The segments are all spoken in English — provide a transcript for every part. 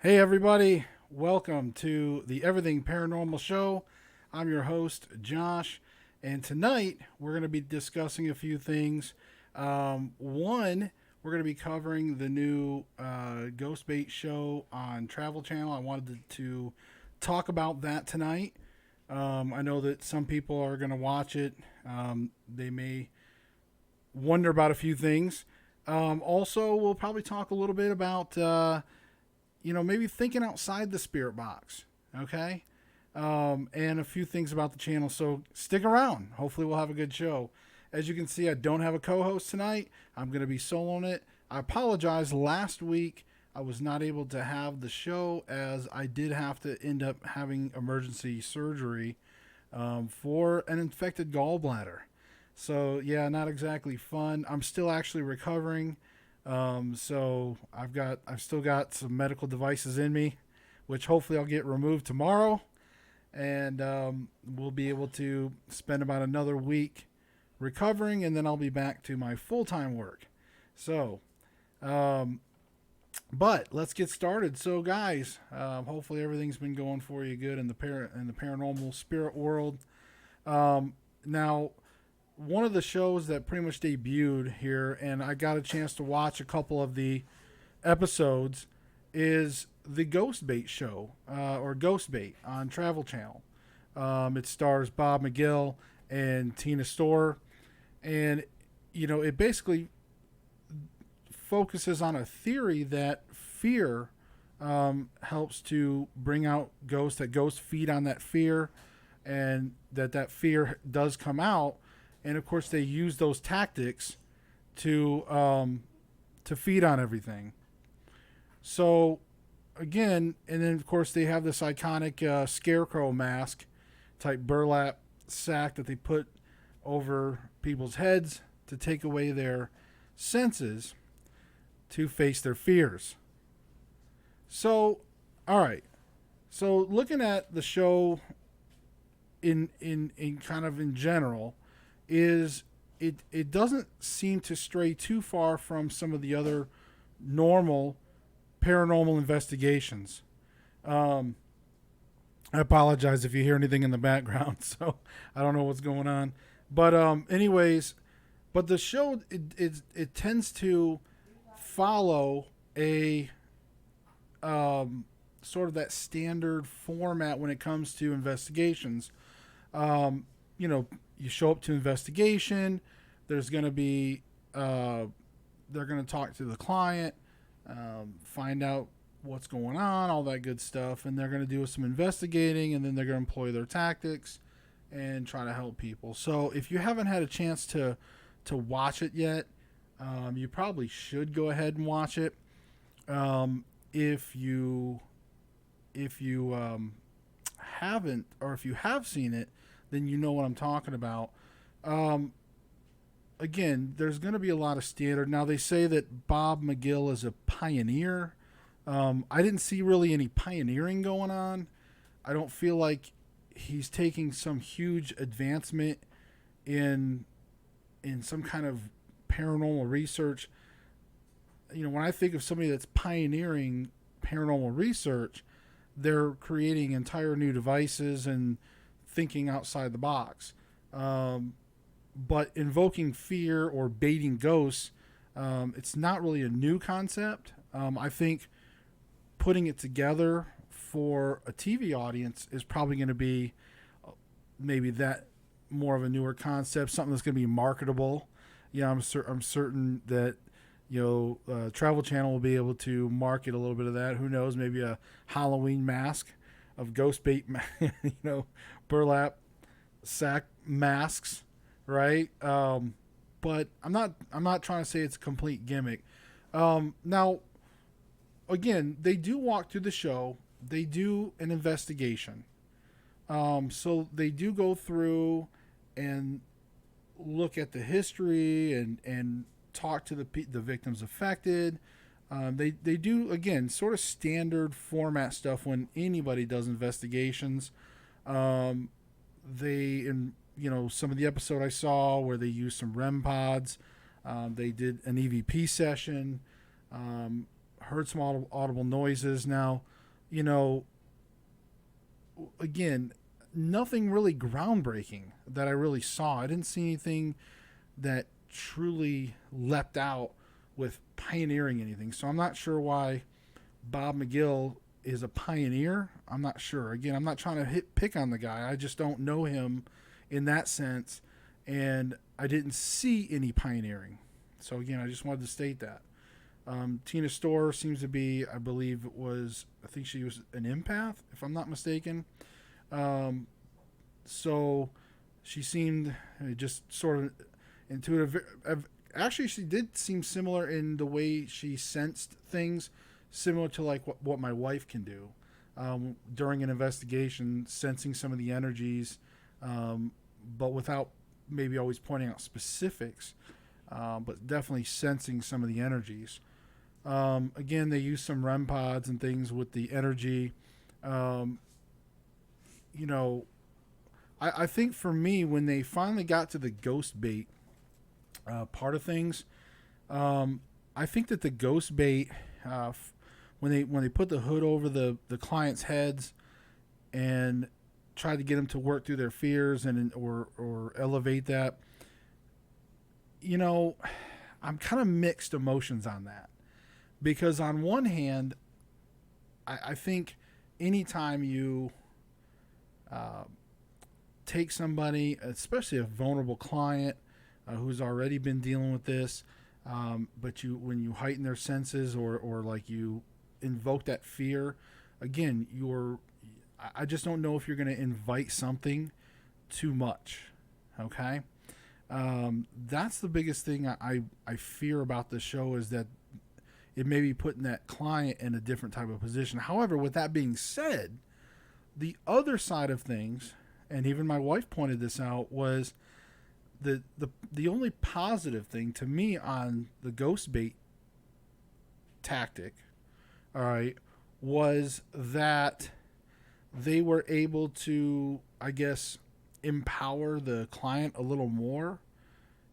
Hey, everybody. Welcome to the Everything Paranormal Show. I'm your host, Josh. And tonight we're going to be discussing a few things. One, we're going to be covering the new Ghost Bait show on Travel Channel. I wanted to talk about that tonight. I know that some people are going to watch it. They may wonder about a few things. Also, we'll probably talk a little bit about maybe thinking outside the spirit box. Okay. And a few things about the channel. So stick around. Hopefully, we'll have a good show. As you can see, I don't have a co host tonight. I'm going to be soloing it. I apologize. Last week, I was not able to have the show as I did have to end up having emergency surgery for an infected gallbladder. So, yeah, not exactly fun. I'm still actually recovering. So I've still got some medical devices in me, which hopefully I'll get removed tomorrow, and we'll be able to spend about another week recovering, and then I'll be back to my full time work. So, um, but let's get started. So, guys, hopefully everything's been going for you good in the paranormal spirit world. Now, one of the shows that pretty much debuted here, and I got a chance to watch a couple of the episodes, is the Ghost Bait show, or Ghost Bait on Travel Channel. It stars Bob McGill and Tina Storr, and it basically focuses on a theory that fear helps to bring out ghosts. That ghosts feed on that fear, and that fear does come out, and of course they use those tactics to feed on everything. So again, and then of course they have this iconic scarecrow mask type burlap sack that they put over people's heads to take away their senses to face their fears. So, all right. So looking at the show in kind of in general, is it doesn't seem to stray too far from some of the other normal paranormal investigations. Um, I apologize if you hear anything in the background, so I don't know what's going on. But anyways, but the show it tends to follow a sort of that standard format when it comes to investigations. Um, you know, you show up to investigation. There's going to be they're going to talk to the client, find out what's going on, all that good stuff, and they're going to do some investigating, and then they're going to employ their tactics and try to help people. So if you haven't had a chance to watch it yet, you probably should go ahead and watch it. If you haven't, or if you have seen it, then you know what I'm talking about. Um, Again, there's going to be a lot of standard. Now, they say that Bob McGill is a pioneer. I didn't see really any pioneering going on. I don't feel like he's taking some huge advancement in some kind of paranormal research. When I think of somebody that's pioneering paranormal research, they're creating entire new devices and thinking outside the box. But invoking fear or baiting ghosts, it's not really a new concept. I think putting it together for a TV audience is probably going to be maybe that more of a newer concept, something that's going to be marketable. I'm certain that Travel Channel will be able to market a little bit of that. Who knows? Maybe a Halloween mask of ghost bait, burlap sack masks, right? But I'm not trying to say it's a complete gimmick. Now, again, they do walk through the show. They do an investigation. So they do go through and look at the history and talk to the victims affected. They do, again, sort of standard format stuff when anybody does investigations. They in some of the episode I saw where they used some REM pods. They did an EVP session. heard some audible noises. Now, you know, again, nothing really groundbreaking that I really saw. I didn't see anything that truly leapt out with pioneering anything. So I'm not sure why Bob McGill is a pioneer. I'm not sure. Again, I'm not trying to pick on the guy. I just don't know him in that sense, and I didn't see any pioneering. So again, I just wanted to state that. Tina Storr seems to be, I believe I think she was an empath, if I'm not mistaken. So she seemed just sort of intuitive. Actually, she did seem similar in the way she sensed things, similar to like what my wife can do during an investigation, sensing some of the energies, but without maybe always pointing out specifics, but definitely sensing some of the energies. Again, they use some REM pods and things with the energy. You know, I think for me, when they finally got to the ghost bait part of things, I think that the ghost bait, when they put the hood over the client's heads and try to get them to work through their fears or elevate that, you know, I'm kind of mixed emotions on that, because on one hand, I think anytime you take somebody, especially a vulnerable client who's already been dealing with this, but when you heighten their senses or like you invoke that fear, again, I just don't know if you're going to invite something too much. Okay, that's the biggest thing I fear about this show, is that it may be putting that client in a different type of position. However, with that being said, the other side of things, and even my wife pointed this out, was the only positive thing to me on the ghost bait tactic, all right, was that they were able to, I guess, empower the client a little more.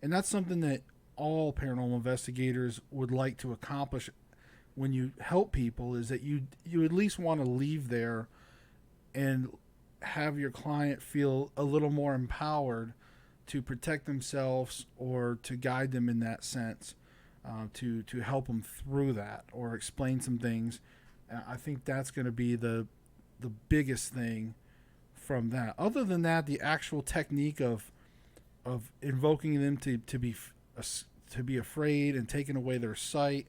And that's something that all paranormal investigators would like to accomplish when you help people, is that you at least want to leave there and have your client feel a little more empowered to protect themselves or to guide them in that sense, to help them through that or explain some things. I think that's going to be the biggest thing from that. Other than that, the actual technique of invoking them to be afraid and taking away their sight,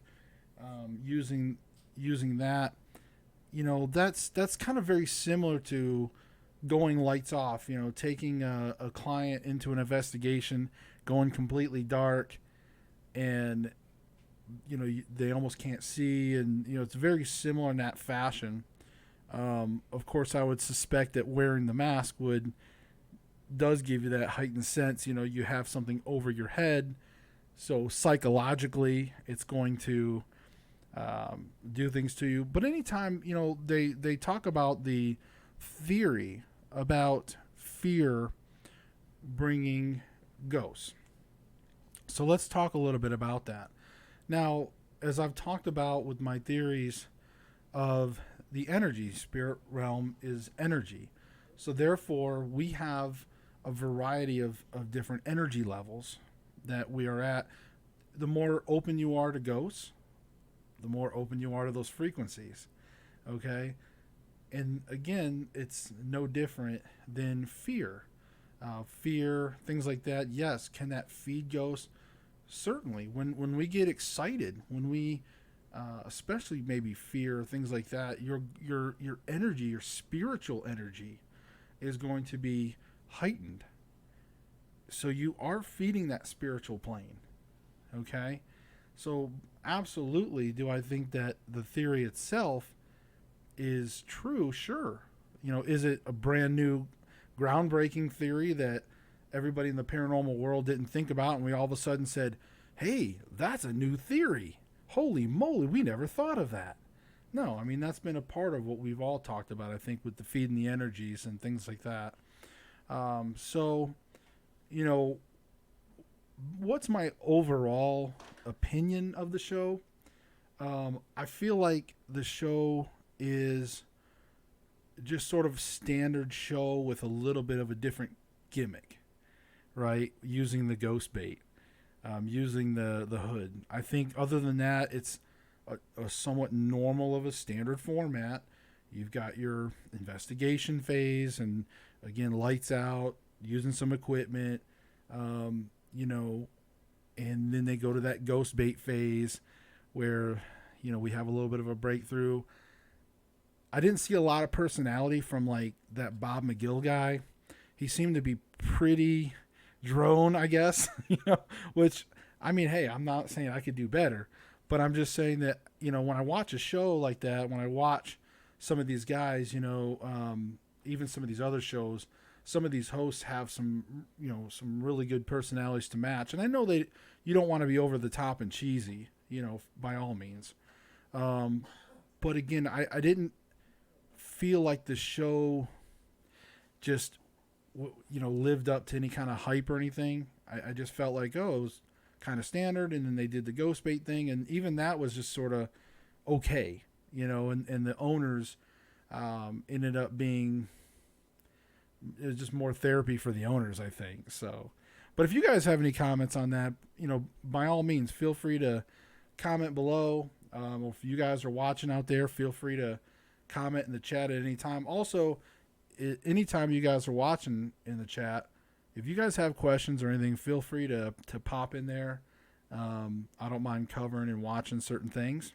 using that, you know, that's kind of very similar to going lights off. You know, taking a client into an investigation, going completely dark, and you know they almost can't see, and you know it's very similar in that fashion. Of course, I would suspect that wearing the mask does give you that heightened sense. You know, you have something over your head, so psychologically, it's going to do things to you. But anytime, you know, they talk about the theory about fear bringing ghosts. So let's talk a little bit about that. Now, as I've talked about with my theories of the energy, spirit realm is energy. So therefore, we have a variety of different energy levels that we are at. The more open you are to ghosts, the more open you are to those frequencies. Okay? And again, it's no different than fear. Fear, things like that. Yes, can that feed ghosts? Certainly. When we get excited, when we especially maybe fear, things like that, your energy, your spiritual energy is going to be heightened. So you are feeding that spiritual plane. Okay? So absolutely, do I think that the theory itself is true? Sure. You know, is it a brand new groundbreaking theory that everybody in the paranormal world didn't think about, and we all of a sudden said, hey, that's a new theory, holy moly, we never thought of that? No, I mean, that's been a part of what we've all talked about, I think, with the feeding the energies and things like that. So, you know, what's my overall opinion of the show? I feel like the show is just sort of standard show with a little bit of a different gimmick, right? Using the ghost bait, using the hood. I think other than that, it's a somewhat normal of a standard format. You've got your investigation phase, and again, lights out, using some equipment, you know, and then they go to that ghost bait phase where, you know, we have a little bit of a breakthrough. I didn't see a lot of personality from like that Bob McGill guy. He seemed to be pretty drone, I guess, you know, which I mean, hey, I'm not saying I could do better, but I'm just saying that, you know, when I watch a show like that, when I watch some of these guys, you know, even some of these other shows, some of these hosts have some, you know, some really good personalities to match. And I know you don't want to be over the top and cheesy, you know, by all means. But again, I didn't feel like the show just, you know, lived up to any kind of hype or anything. I just felt like, oh, it was kind of standard. And then they did the ghost bait thing. And even that was just sort of okay, you know, and the owners ended up being, it was just more therapy for the owners, I think. So, but if you guys have any comments on that, you know, by all means, feel free to comment below. If you guys are watching out there, feel free to comment in the chat at any time. Also, anytime you guys are watching in the chat, if you guys have questions or anything, feel free to pop in there. I don't mind covering and watching certain things,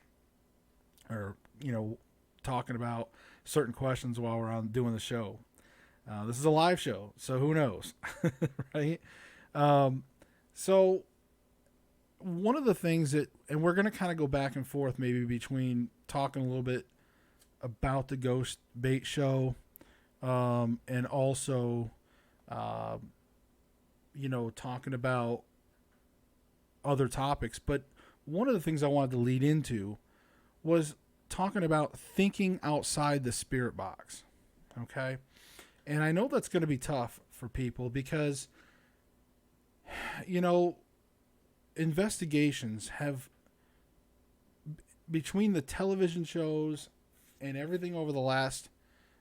or, you know, talking about certain questions while we're on doing the show. This is a live show, so who knows, right? So one of the things that, and we're going to kind of go back and forth maybe between talking a little bit about the ghost bait show, and also, you know, talking about other topics. But one of the things I wanted to lead into was talking about thinking outside the spirit box. Okay. And I know that's going to be tough for people because, you know, investigations have, between the television shows and everything over the last,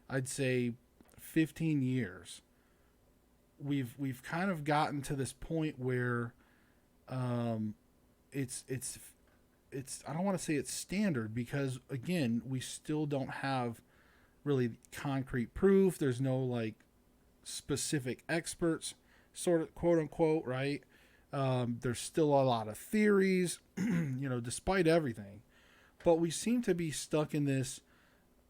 I'd say 15 years, we've kind of gotten to this point where it's I don't want to say it's standard, because again, we still don't have really concrete proof. There's no like specific experts, sort of, quote unquote, right? There's still a lot of theories, you know, despite everything. But we seem to be stuck in this,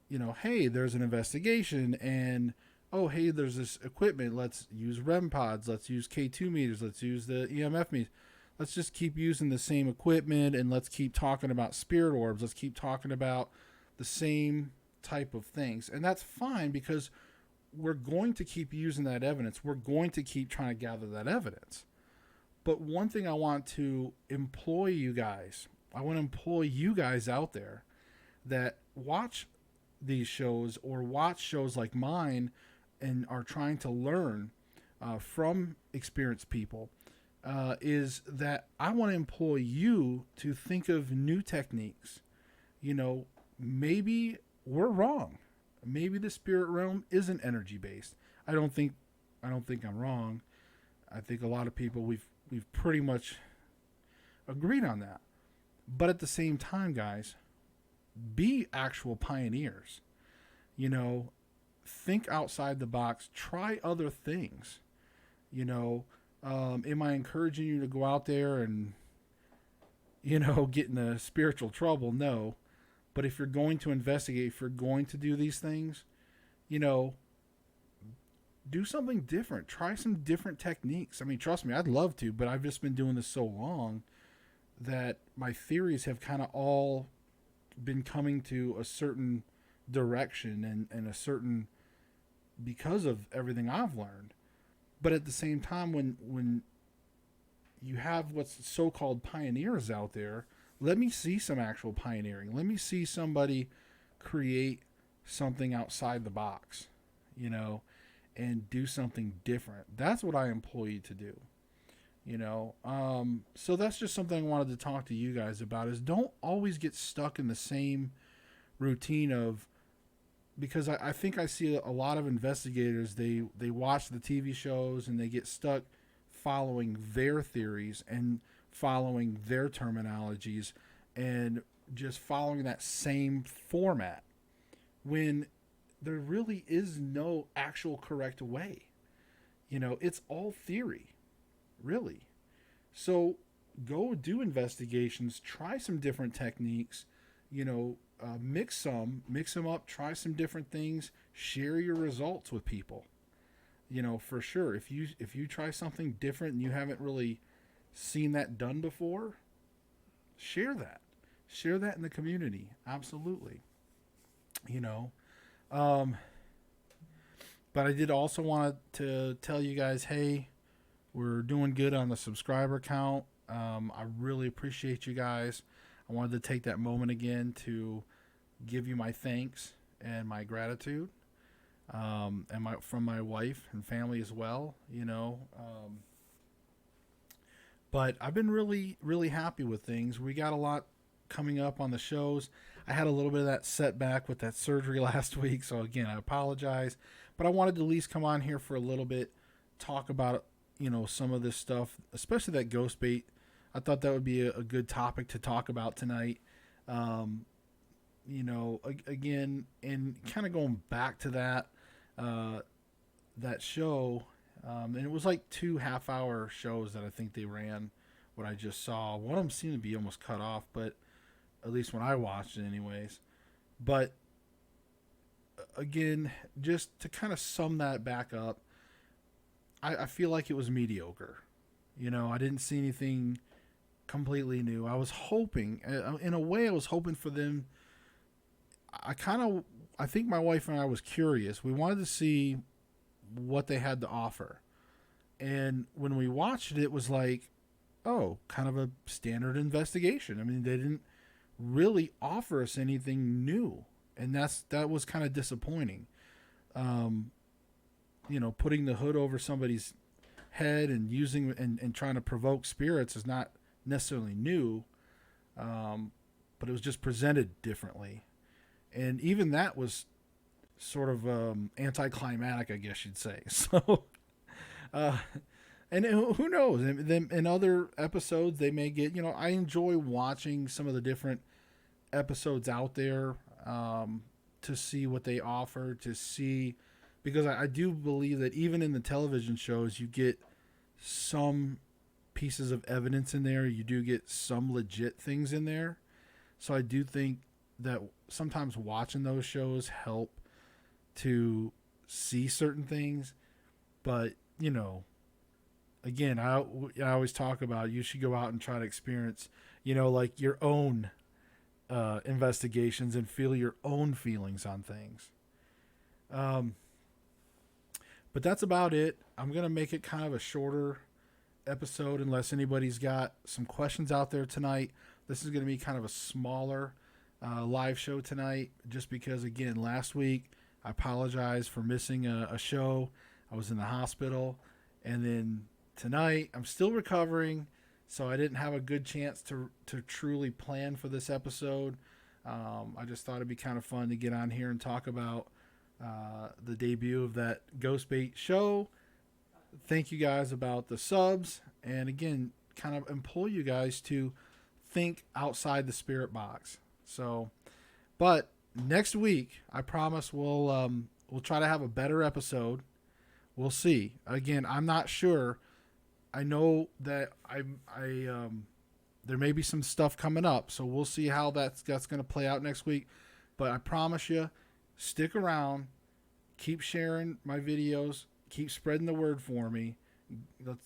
you know, hey, there's an investigation, and oh, hey, there's this equipment. Let's use REM pods. Let's use K2 meters. Let's use the EMF meters. Let's just keep using the same equipment, and let's keep talking about spirit orbs. Let's keep talking about the same type of things. And that's fine, because we're going to keep using that evidence. We're going to keep trying to gather that evidence. But one thing I want to employ you guys, I want to employ you guys out there that watch these shows or watch shows like mine and are trying to learn from experienced people, is that I want to employ you to think of new techniques. You know, maybe we're wrong. Maybe the spirit realm isn't energy based. I don't think I'm wrong. I think a lot of people, we've pretty much agreed on that. But at the same time, guys, be actual pioneers. You know, think outside the box, try other things. You know, am I encouraging you to go out there and, you know, get in a spiritual trouble? No. But if you're going to investigate, if you're going to do these things, you know, do something different. Try some different techniques. I mean, trust me, I'd love to, but I've just been doing this so long that my theories have kind of all been coming to a certain direction and a certain, because of everything I've learned. But at the same time, when you have what's so-called pioneers out there, let me see some actual pioneering. Let me see somebody create something outside the box, you know, and do something different. That's what I employ you to do. So that's just something I wanted to talk to you guys about, is don't always get stuck in the same routine of, because I think I see a lot of investigators, they watch the TV shows and they get stuck following their theories and following their terminologies and just following that same format, when there really is no actual correct way. It's all theory, really. So go do investigations, try some different techniques, mix them up, try some different things, share your results with people. For sure, if you try something different and you haven't really seen that done before, share that. Share that in the community. Absolutely. You know. Um, but I did also want to tell you guys, hey, we're doing good on the subscriber count. I really appreciate you guys. I wanted to take that moment again to give you my thanks and my gratitude, and from my wife and family as well. But I've been really, really happy with things. We got a lot coming up on the shows. I had a little bit of that setback with that surgery last week, so again, I apologize. But I wanted to at least come on here for a little bit, talk about some of this stuff, especially that ghost bait. I thought that would be a good topic to talk about tonight. Again, and kind of going back to that show, and it was like 2 half-hour shows that I think they ran. What I just saw, one of them seemed to be almost cut off, but at least when I watched it, anyways. But again, just to kind of sum that back up, I feel like it was mediocre. I didn't see anything completely new. I was hoping, in a way, I was hoping for them. I think my wife and I was curious. We wanted to see what they had to offer. And when we watched it, it was like, oh, kind of a standard investigation. I mean, they didn't really offer us anything new. And that was kind of disappointing. Putting the hood over somebody's head and using and trying to provoke spirits is not necessarily new, but it was just presented differently. And even that was sort of anticlimactic, I guess you'd say. So, and who knows? In other episodes, they may get, I enjoy watching some of the different episodes out there, to see what they offer, to see, because I do believe that even in the television shows, you get some pieces of evidence in there. You do get some legit things in there. So I do think that sometimes watching those shows help to see certain things. But, again, I always talk about, you should go out and try to experience, like your own investigations and feel your own feelings on things. But that's about it. I'm going to make it kind of a shorter episode unless anybody's got some questions out there tonight. This is going to be kind of a smaller live show tonight, just because, again, last week I apologize for missing a show. I was in the hospital, and then tonight I'm still recovering, so I didn't have a good chance to truly plan for this episode. I just thought it'd be kind of fun to get on here and talk about the debut of that Ghost Bait show. Thank you guys about the subs, and again, kind of implore you guys to think outside the spirit box. So, but next week, I promise we'll try to have a better episode. We'll see. Again, I'm not sure. I know that there may be some stuff coming up, so we'll see how that's going to play out next week. But I promise you, stick around, keep sharing my videos, keep spreading the word for me.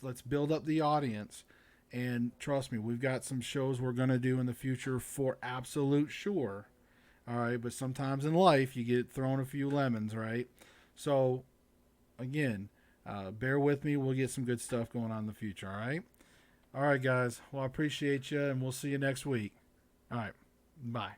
Let's build up the audience, and trust me, we've got some shows we're going to do in the future for absolute sure. All right, but sometimes in life you get thrown a few lemons, right? So again, bear with me. We'll get some good stuff going on in the future. All right, guys. Well, I appreciate you, and we'll see you next week. All right, bye.